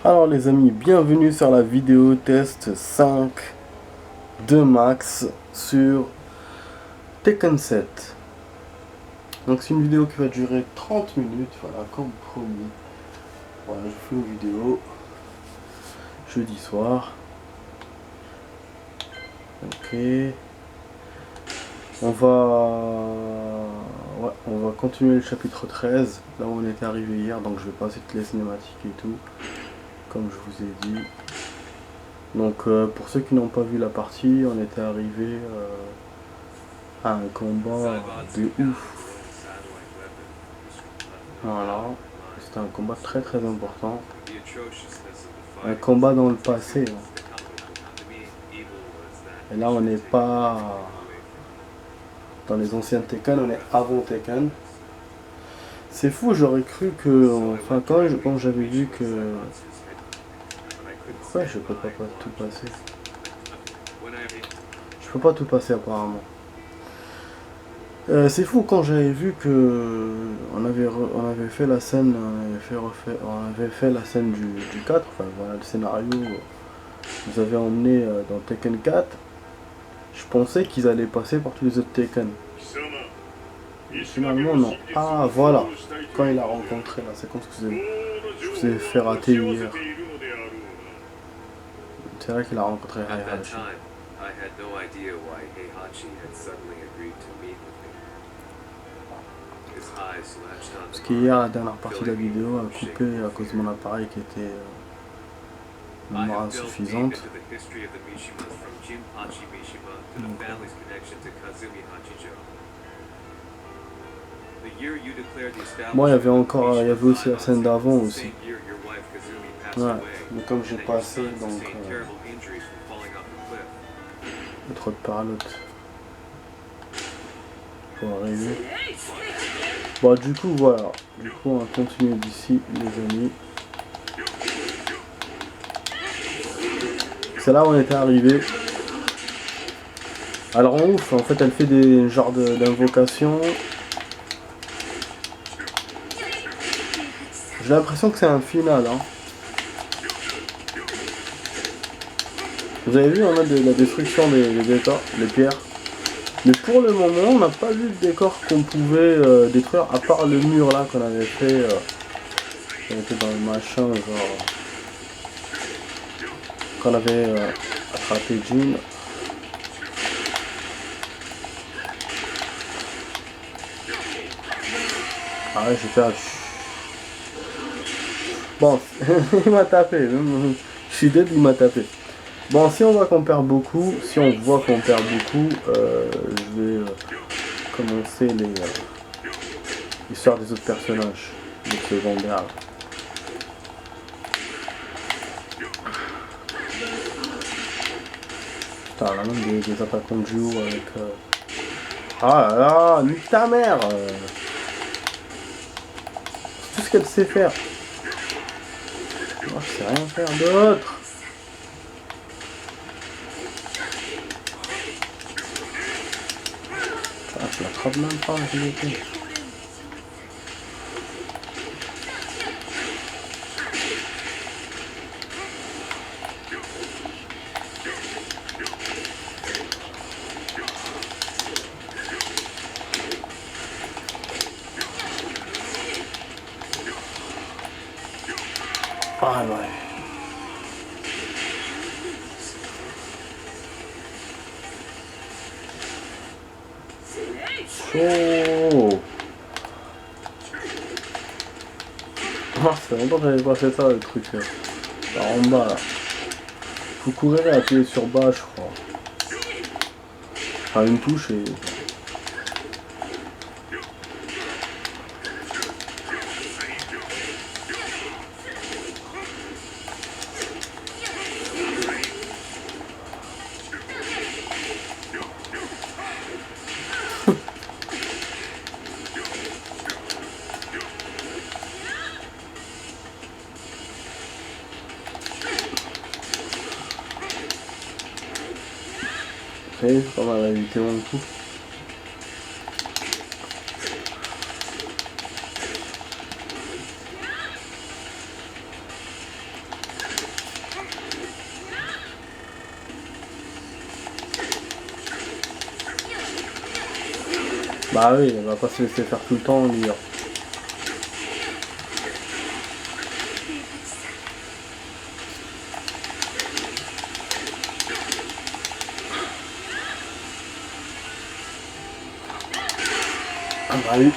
Alors les amis, bienvenue sur la vidéo test 5 de Max sur Tekken 7. Donc c'est une vidéo qui va durer 30 minutes, voilà, comme promis. Voilà, je fais une vidéo jeudi soir. Ok. On va continuer le chapitre 13, là où on était arrivé hier, donc je vais passer toutes les cinématiques et tout, comme je vous ai dit. Donc pour ceux qui n'ont pas vu la partie, on était arrivé à un combat de ouf. Voilà, c'était un combat très très important. Un combat dans le passé. Et là on n'est pas dans les anciens Tekken, on est avant Tekken. C'est fou, j'aurais cru que... Enfin quand j'avais vu que... Ouais, je peux pas tout passer. Je peux pas tout passer apparemment. C'est fou quand j'avais vu que on avait fait la scène, on avait fait la scène du 4, enfin voilà le scénario nous avait emmené dans Tekken 4. Je pensais qu'ils allaient passer par tous les autres Tekken. Finalement non. Ah voilà, quand il a rencontré la séquence que je vous ai fait rater hier. C'est vrai qu'il a rencontré Heihachi. Parce qu'hier, la dernière partie de la vidéo a coupé à cause de mon appareil qui était mémoire insuffisante. Bon, il y avait aussi la scène d'avant aussi. Ouais, mais comme j'ai passé, donc trop de paralotes pour arriver. Bon, du coup, voilà. Du coup, on va continuer d'ici, les amis. C'est là où on était arrivé. Elle rend ouf, en fait, elle fait des genres d'invocations. J'ai l'impression que c'est un final, hein. Vous avez vu, on a de la destruction des décors, des pierres. Mais pour le moment, on n'a pas vu de décor qu'on pouvait détruire, à part le mur là qu'on avait fait. On était dans le machin, genre. Qu'on avait attrapé Jin. Ah ouais, j'ai fait. Bon, il m'a tapé. Je suis dead, il m'a tapé. Bon, si on voit qu'on perd beaucoup, je vais commencer l'histoire des autres personnages, les secondaires. Putain, là même des attaquants de duo avec... Ah là là, nique ta mère C'est tout ce qu'elle sait faire. Moi, je sais rien faire d'autre. Ah, je l'attrape même pas, j'ai été. Ah ouais. Chaud. Ah, ça fait longtemps que j'avais pas fait ça, le truc là. Par en bas là. Faut courir et appuyer sur bas, je crois. Enfin, une touche et... C'est pas mal à éviter mon coup. Bah oui, on va pas se laisser faire tout le temps, lui. Ah bah oui.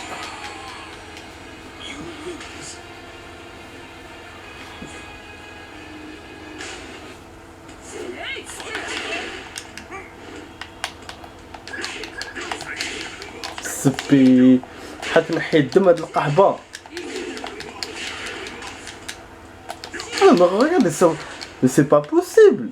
سبي حتى نحي الدم هاد القحبة. Ah mais regarde, mais c'est pas possible.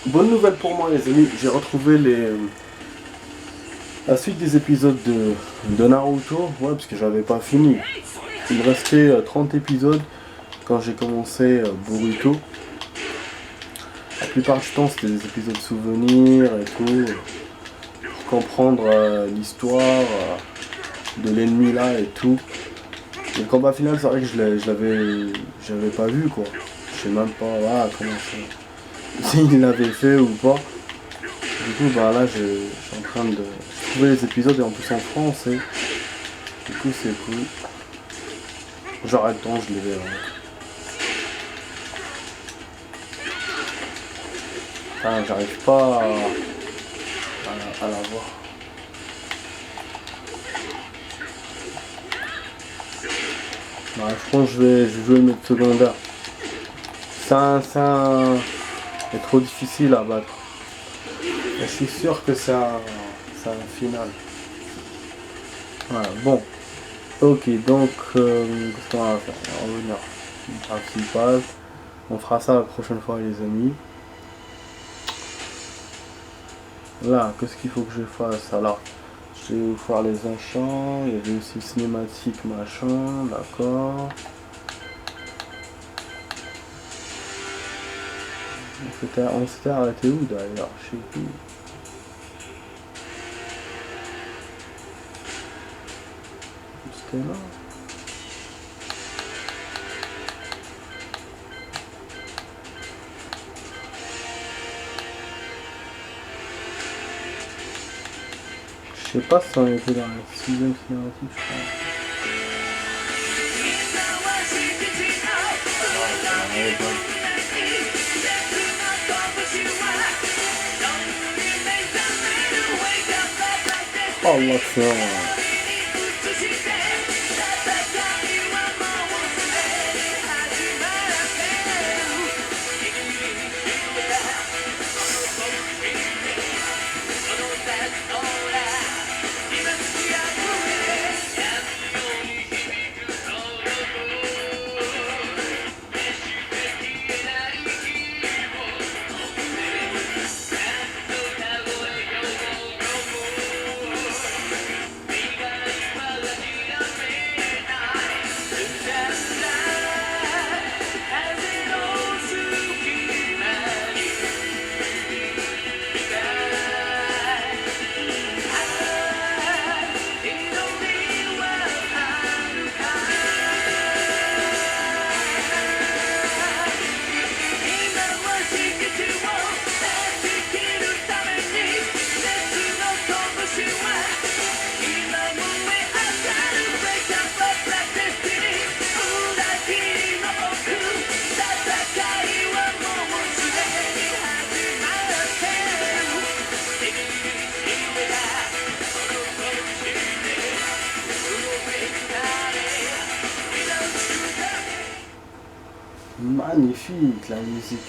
Bonne nouvelle pour moi les amis, j'ai retrouvé la suite des épisodes de Naruto, ouais parce que j'avais pas fini. Il me restait 30 épisodes quand j'ai commencé Boruto. La plupart du temps c'était des épisodes souvenirs et tout, pour comprendre l'histoire de l'ennemi là et tout. Et le combat final c'est vrai que j'avais pas vu quoi. Je sais même pas comment ça. S'il l'avait fait ou pas. Du coup bah là je suis en train de trouver les épisodes et en plus en français. Du coup c'est cool. J'aurai le temps, je les verrai. Enfin, j'arrive pas à la voir. Bah, je pense que je vais jouer le mode secondaire. C'est trop difficile à battre. Et je suis sûr que c'est un final. Voilà, bon. Ok, donc, qu'est-ce qu'on va faire? On va revenir au principal. On fera ça la prochaine fois, les amis. Là, qu'est-ce qu'il faut que je fasse? Alors, je vais vous faire les achats. Il y avait aussi cinématique, machin, d'accord. On s'était arrêté où d'ailleurs? Je sais plus. C'était là. Je sais pas si on était dans la 6ème cinématique, je crois. Oh l'action. Magnifique la musique.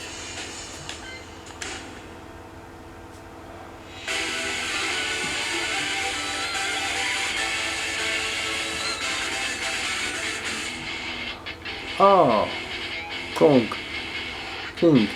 Ah, Kong. King.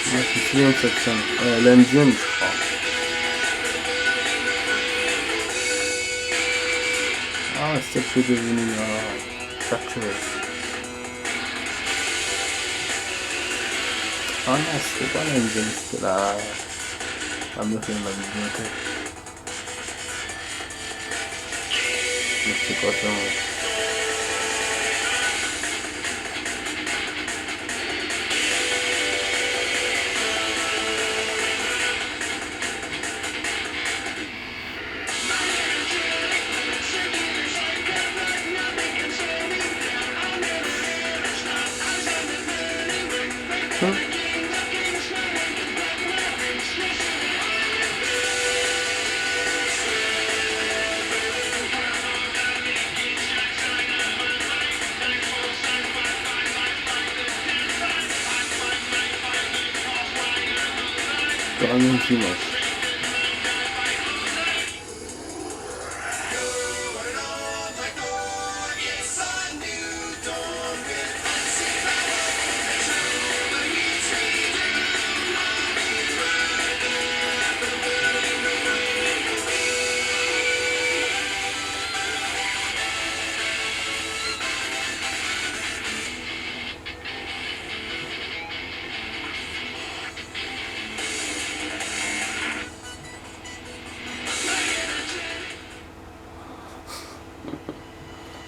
Je me souviens de cette scène. L'Indienne, je crois. Ah, c'est ce que c'est devenu Churches. Ah non, c'était pas l'Indienne, c'était la meuf de ma bibliothèque. Mais c'est quoi ça? Vraiment dimanche.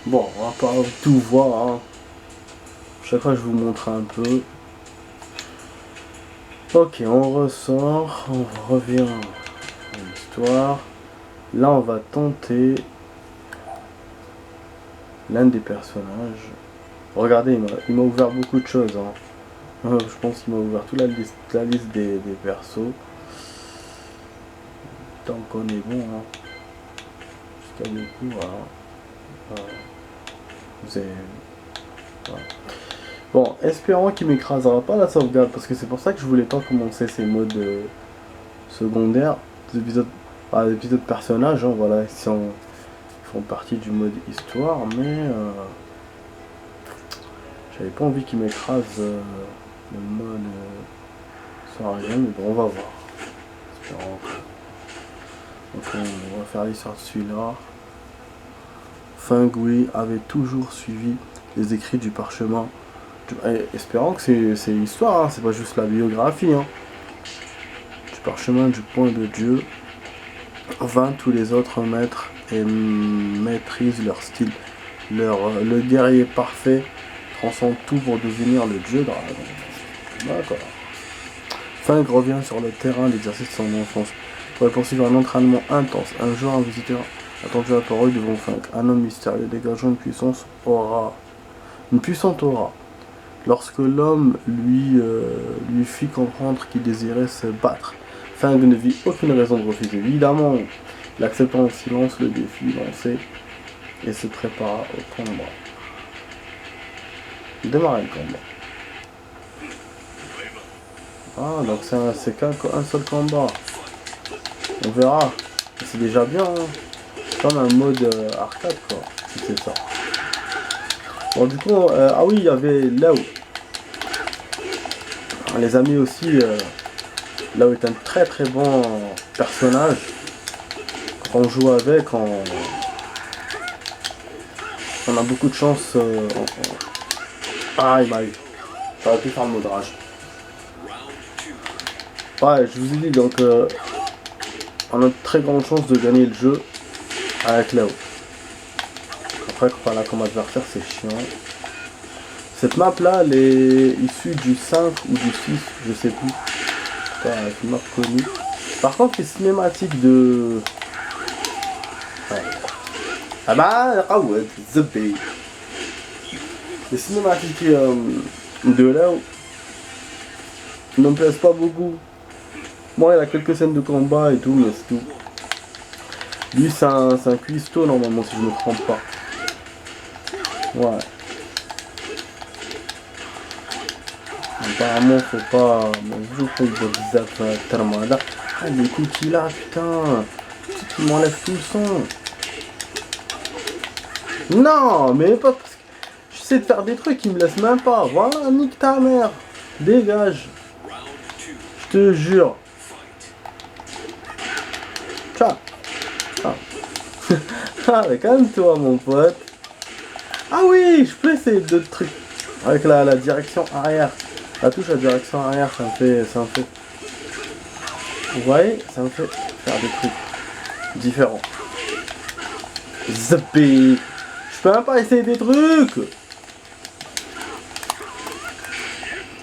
Bon, on va pas tout voir, hein. Chaque fois je vous montre un peu. Ok, on ressort, on revient à l'histoire. Là on va tenter l'un des personnages. Regardez, il m'a ouvert beaucoup de choses, hein. Je pense qu'il m'a ouvert toute la liste des persos. Tant qu'on est bon, hein. Jusqu'à beaucoup, voilà. Voilà. Bon, espérons qu'il m'écrasera pas la sauvegarde, parce que c'est pour ça que je voulais pas commencer ces modes secondaires, des épisodes personnages, hein, voilà, ils font partie du mode histoire, mais j'avais pas envie qu'il m'écrase le mode sans rien, mais bon, on va voir. Espérons que... Donc on va faire l'histoire de celui-là. Feng Wei avait toujours suivi les écrits du parchemin. Espérons que c'est l'histoire, hein, c'est pas juste la biographie. Hein. Du parchemin du point de Dieu. 20 tous les autres maîtres et maîtrisent leur style. Le guerrier parfait transcende tout pour devenir le dieu dragon. D'accord. Feng revient sur le terrain d'exercice de son enfance pour poursuivre un entraînement intense. Un jour, un visiteur attendu apparut devant Feng. Un homme mystérieux dégageant une puissante aura. Lorsque l'homme lui fit comprendre qu'il désirait se battre, Feng ne vit aucune raison de refuser. Évidemment, il accepta en silence le défi lancé et se prépara au combat. Il démarra le combat. Ah, donc c'est qu'un seul combat. On verra. C'est déjà bien, hein. Comme un mode arcade, quoi, si c'est ça. Bon, du coup, ah oui, il y avait Lao. Les amis aussi, Lao est un très très bon personnage. Quand on joue avec, on a beaucoup de chance. Ah, il m'a eu. J'aurais pu faire le mode rage. Ouais, je vous ai dit, donc on a de très grande chance de gagner le jeu avec Lao. Après, quand on a comme adversaire, c'est chiant. Cette map là, elle est issue du 5 ou du 6, je sais plus. C'est une map connue. Par contre, les cinématiques de... Ouais. Ah bah, ah ouais, zappé. Les cinématiques de là ne me plaisent pas beaucoup. Moi, il y a quelques scènes de combat et tout, mais c'est tout. Lui, c'est un cuistot normalement, si je ne me trompe pas. Ouais. Apparemment, faut pas. Je fais de zap Tarmada. Ah, les cookies là, putain. Tu m'enlèves tout le son. Non, mais pas. Je sais de faire des trucs, il me laisse même pas. Voilà, nique ta mère. Dégage. Je te jure. Ciao. Ah, mais calme-toi, mon pote. Ah oui, je peux essayer d'autres trucs. Avec la direction arrière. La touche à direction arrière, ça me fait. Vous voyez, ça me fait faire des trucs différents. Zappé. Je peux même pas essayer des trucs.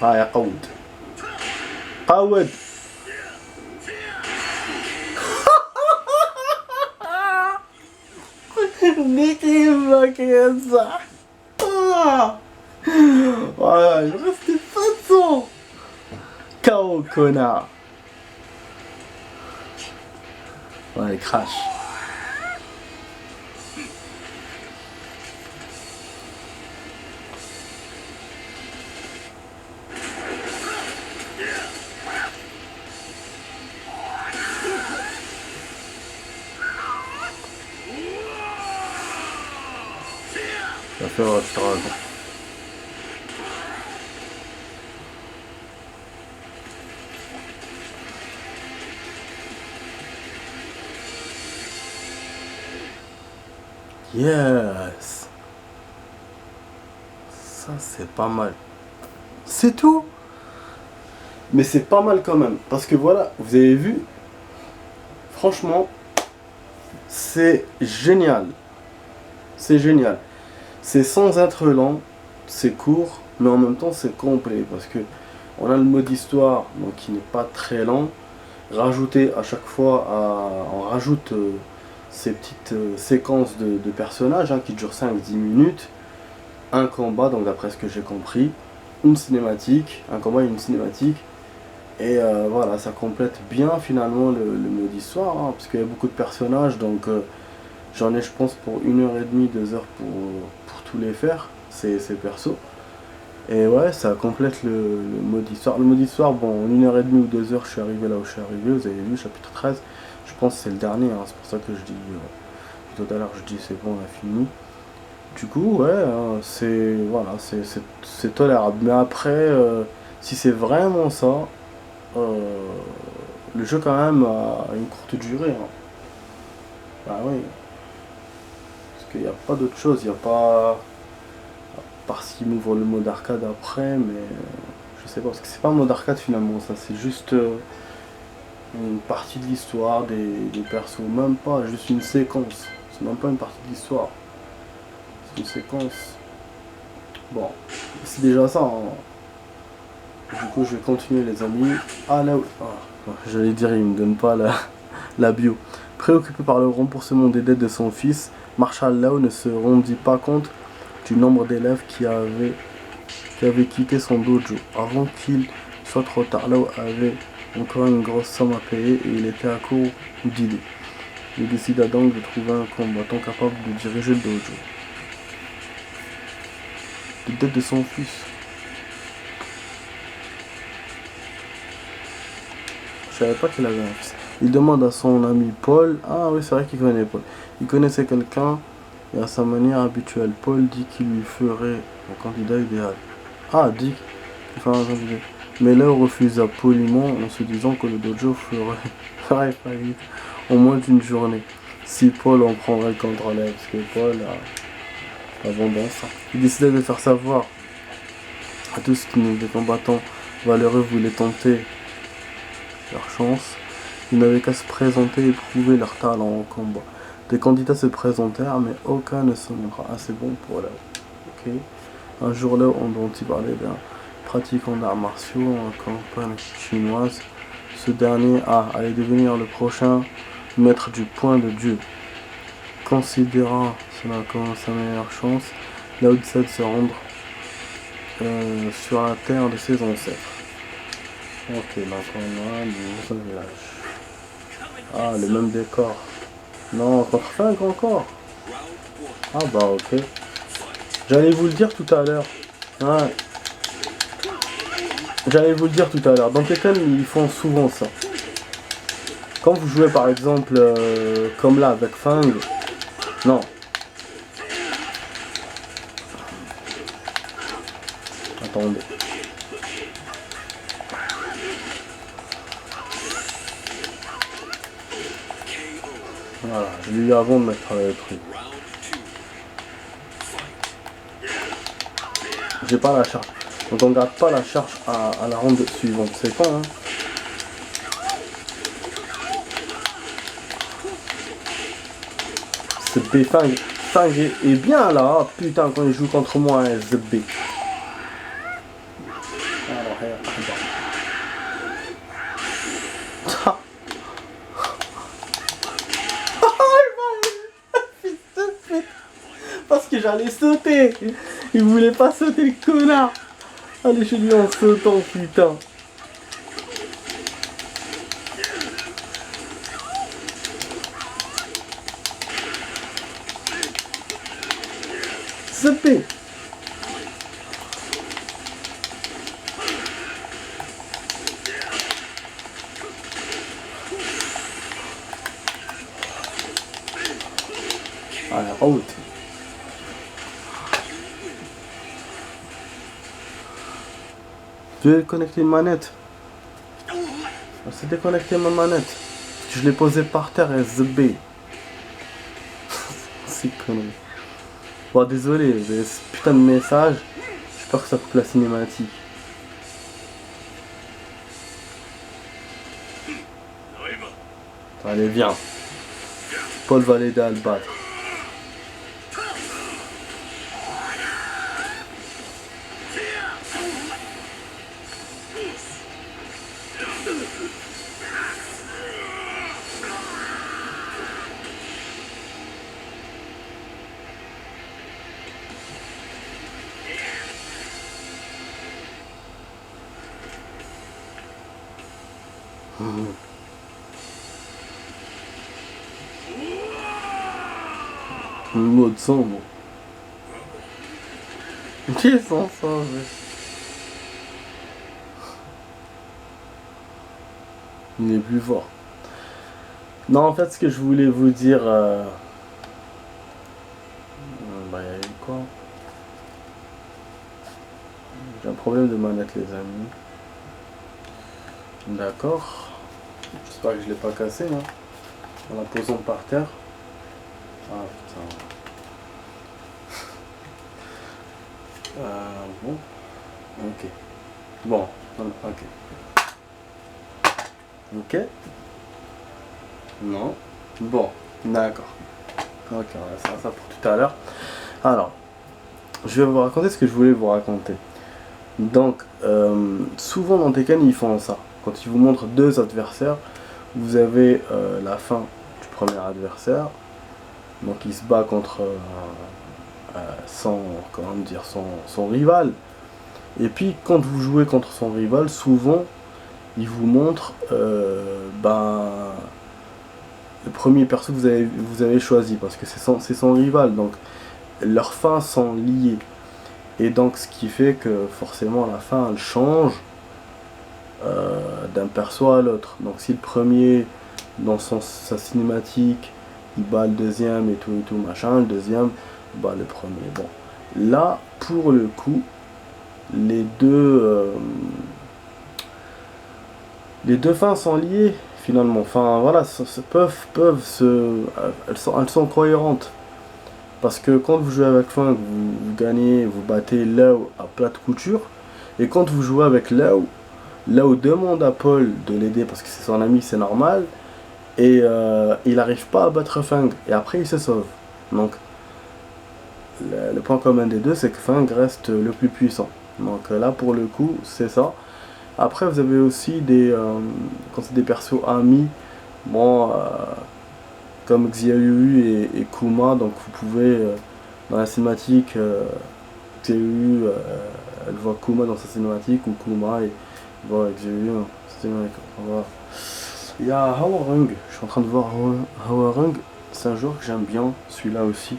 Ah, y'a Qaoud. Qaoud. Nicky ça. Voilà, je restais pas de son. KO, connard. Ouais, crash. Ça fait je te raconte. Yes. Ça c'est pas mal. C'est tout. Mais c'est pas mal quand même. Parce que voilà, vous avez vu. Franchement, c'est génial. C'est génial. C'est sans être lent, c'est court, mais en même temps c'est complet. Parce que on a le mode histoire, donc qui n'est pas très lent. Rajouter à chaque fois, on rajoute ces petites séquences de personnages qui durent 5-10 minutes. Un combat, donc d'après ce que j'ai compris. Une cinématique, un combat et une cinématique. Et voilà, ça complète bien finalement le mode histoire, parce qu'il y a beaucoup de personnages, donc j'en ai je pense pour 1h30, 2 heures pour tous les faire, ces persos. Et ouais, ça complète le mode histoire. Le mode histoire, bon, en 1h30 ou 2 heures, je suis arrivé là où je suis arrivé, vous avez vu, chapitre 13. Je pense que c'est le dernier, c'est pour ça que je dis, tout à l'heure je dis c'est bon, on a fini. Du coup, ouais, c'est voilà, c'est tolérable. Mais après, si c'est vraiment ça, le jeu quand même a une courte durée. Bah oui. Parce qu'il n'y a pas d'autre chose, il n'y a pas... À part s'il m'ouvre le mode arcade après, mais je sais pas, parce que c'est pas un mode arcade finalement, ça c'est juste une partie de l'histoire, des persos, même pas, juste une séquence. C'est même pas une partie de l'histoire. C'est une séquence. Bon, c'est déjà ça. Du coup, je vais continuer, les amis. Ah là, j'allais dire, il me donne pas la bio. Préoccupé par le remboursement des dettes de son fils, Marshall Law ne se rendit pas compte du nombre d'élèves qui avaient quitté son dojo. Avant qu'il soit trop tard, Law avait encore une grosse somme à payer et il était à court d'idées. Il décida donc de trouver un combattant capable de diriger le dojo. Les dettes de son fils. Je savais pas qu'il avait un fils. Il demande à son ami Paul. Ah oui, c'est vrai qu'il connaît Paul. Il connaissait quelqu'un et à sa manière habituelle. Paul dit qu'il lui ferait un candidat idéal. Ah, dit qu'il ferait un candidat. Mais Léo refusa poliment en se disant que le dojo ferait faillite en moins d'une journée. Si Paul en prendrait le contrôle, parce que Paul a abondance. Il décida de faire savoir à tous des combattants valeureux voulaient tenter leur chance. Ils n'avaient qu'à se présenter et prouver leur talent au combat. Des candidats se présentèrent, mais aucun ne se montra assez bon pour la. Ok. Un jour là, on dont il parlait d'un pratiquant d'arts martiaux en campagne chinoise. Ce dernier allait devenir le prochain maître du point de Dieu. Considérant cela comme sa meilleure chance, Lao Tse de se rendre sur la terre de ses ancêtres. Ok, donc on a le nouveau village. Ah, le même décor. Non, contre Fang encore. Ah bah ok. J'allais vous le dire tout à l'heure. Ouais. J'allais vous le dire tout à l'heure. Dans Tekken, ils font souvent ça. Quand vous jouez par exemple comme là avec Fang. Non. Attendez. Voilà, je l'ai eu avant de mettre le truc. J'ai pas la charge. Donc on garde pas la charge à la ronde suivante. C'est con hein. Ce B Fang est bien là. Oh, putain quand il joue contre moi hein, The B. Parce que j'allais sauter. Il voulait pas sauter le connard. Allez chez lui en sautant putain. Sauter. Allez, out. Je vais connecter une manette. C'est déconnecter ma manette. Je l'ai posée par terre et zb. C'est connerie. Bon désolé, j'ai ce putain de message. J'espère que ça coupe la cinématique. Allez viens. Paul va l'aider à le battre. Le mot de sang, bon. Qui est sans sang, il est plus fort. Non, en fait, ce que je voulais vous dire... bah, il y a eu quoi? J'ai un problème de manette, les amis. D'accord. J'espère que je l'ai pas cassé, hein. En la posant par terre. Ah, putain. Bon. Ok. Bon. Ok. Ok. Non. Bon. D'accord. Ok, on va faire ça pour tout à l'heure. Alors, je vais vous raconter ce que je voulais vous raconter. Donc, souvent dans Tekken, ils font ça. Quand ils vous montrent deux adversaires, vous avez la fin du premier adversaire. Donc, il se bat contre son rival. Et puis, quand vous jouez contre son rival, souvent, il vous montre le premier perso que vous avez choisi. Parce que c'est son rival. Donc, leurs fins sont liées. Et donc ce qui fait que forcément à la fin elle change d'un perso à l'autre. Donc si le premier dans sa cinématique il bat le deuxième et tout machin, le deuxième bat le premier. Bon, là pour le coup les deux fins sont liées finalement. Enfin voilà, elles sont cohérentes. Parce que quand vous jouez avec Fang, vous gagnez, vous battez Lao à plate couture. Et quand vous jouez avec Lao demande à Paul de l'aider parce que c'est son ami, c'est normal. Et il n'arrive pas à battre Fang. Et après il se sauve. Donc le point commun des deux, c'est que Fang reste le plus puissant. Donc là, pour le coup, c'est ça. Après, vous avez aussi des, quand c'est des persos amis, bon, comme Xiaoyu et Kuma, donc vous pouvez, dans la cinématique, Xiaoyu, elle voit Kuma dans sa cinématique, ou Kuma et voit Xiaoyu dans sa cinématique. Voilà. Il y a Hawarung, je suis en train de voir Hawarung, c'est un joueur que j'aime bien, celui-là aussi.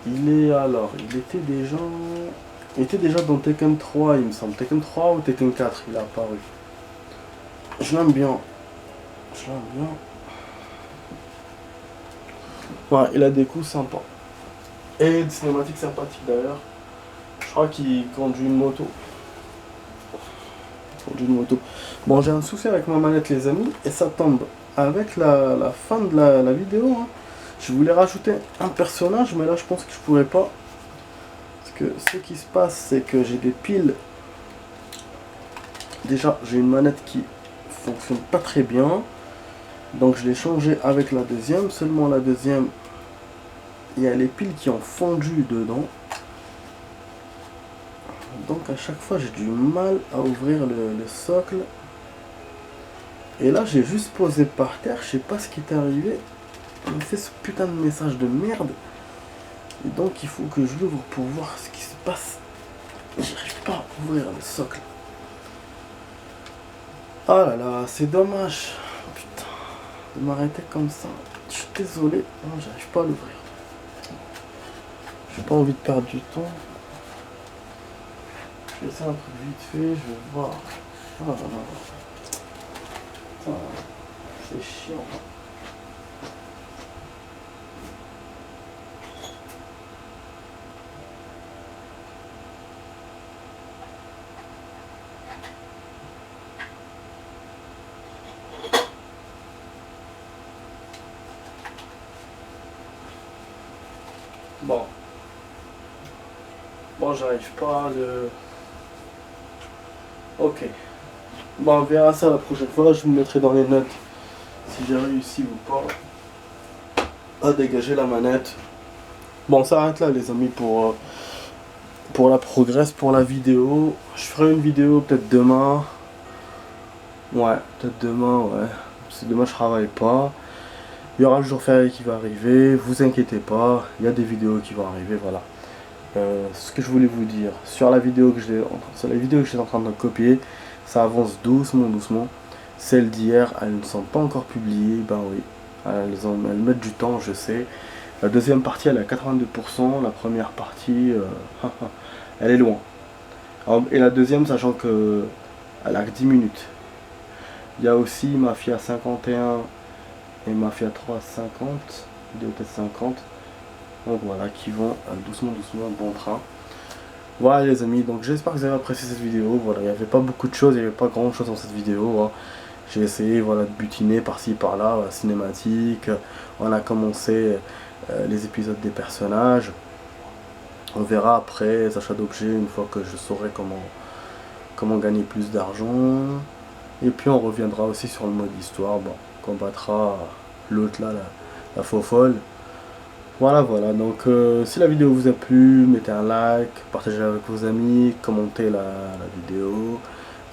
Il était déjà dans Tekken 3, il me semble. Tekken 3 ou Tekken 4, il est apparu. Je l'aime bien. Ouais, il a des coups sympas. Et des cinématiques sympathiques d'ailleurs. Je crois qu'il conduit une moto. Bon, j'ai un souci avec ma manette, les amis, et ça tombe avec la fin de la vidéo. Hein. Je voulais rajouter un personnage, mais là je pense que je pourrais pas. Parce que ce qui se passe, c'est que j'ai des piles. Déjà, j'ai une manette qui fonctionne pas très bien. Donc je l'ai changé avec la deuxième. Seulement la deuxième, il y a les piles qui ont fondu dedans. Donc à chaque fois j'ai du mal à ouvrir le socle. Et là j'ai juste posé par terre, je sais pas ce qui est arrivé. Il me fait ce putain de message de merde. Et donc il faut que je l'ouvre pour voir ce qui se passe. J'arrive pas à ouvrir le socle. Ah là là, c'est dommage. Putain, de m'arrêter comme ça. Je suis désolé, non, j'arrive pas à l'ouvrir. J'ai pas envie de perdre du temps. Je vais essayer un truc vite fait, je vais voir. Oh là là. Putain, c'est chiant. Bon, j'arrive pas à le... Ok. Bon, on verra ça la prochaine fois. Je vous mettrai dans les notes si j'ai réussi ou pas à dégager la manette. Bon, on s'arrête là, les amis, pour la progresse, pour la vidéo. Je ferai une vidéo peut-être demain. Ouais, peut-être demain, ouais. Parce que demain, je travaille pas. Il y aura le jour férié qui va arriver. Vous inquiétez pas. Il y a des vidéos qui vont arriver, voilà. Ce que je voulais vous dire sur la vidéo que j'étais en train de copier, ça avance doucement. Celles d'hier, elles ne sont pas encore publiées. Ben oui, elles mettent du temps, je sais. La deuxième partie, elle est à 82%. La première partie, elle est loin. Et la deuxième, sachant que elle a que 10 minutes. Il y a aussi Mafia 51 et Mafia 3 50, peut-être 50. Donc voilà, qui vont doucement, bon train. Voilà les amis, donc j'espère que vous avez apprécié cette vidéo. Voilà, il n'y avait pas beaucoup de choses, il n'y avait pas grand chose dans cette vidéo. Hein. J'ai essayé voilà, de butiner par-ci par-là, cinématique. On a commencé les épisodes des personnages. On verra après les achats d'objets une fois que je saurai comment gagner plus d'argent. Et puis on reviendra aussi sur le mode histoire. Bon, on combattra l'autre là, la faux folle. Voilà, donc si la vidéo vous a plu, mettez un like, partagez avec vos amis, commentez la vidéo,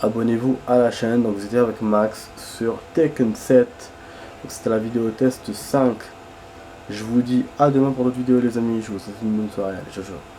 abonnez-vous à la chaîne. Donc vous étiez avec Max sur Tekken 7, c'était la vidéo test 5. Je vous dis à demain pour d'autres vidéos les amis, je vous souhaite une bonne soirée, allez ciao ciao.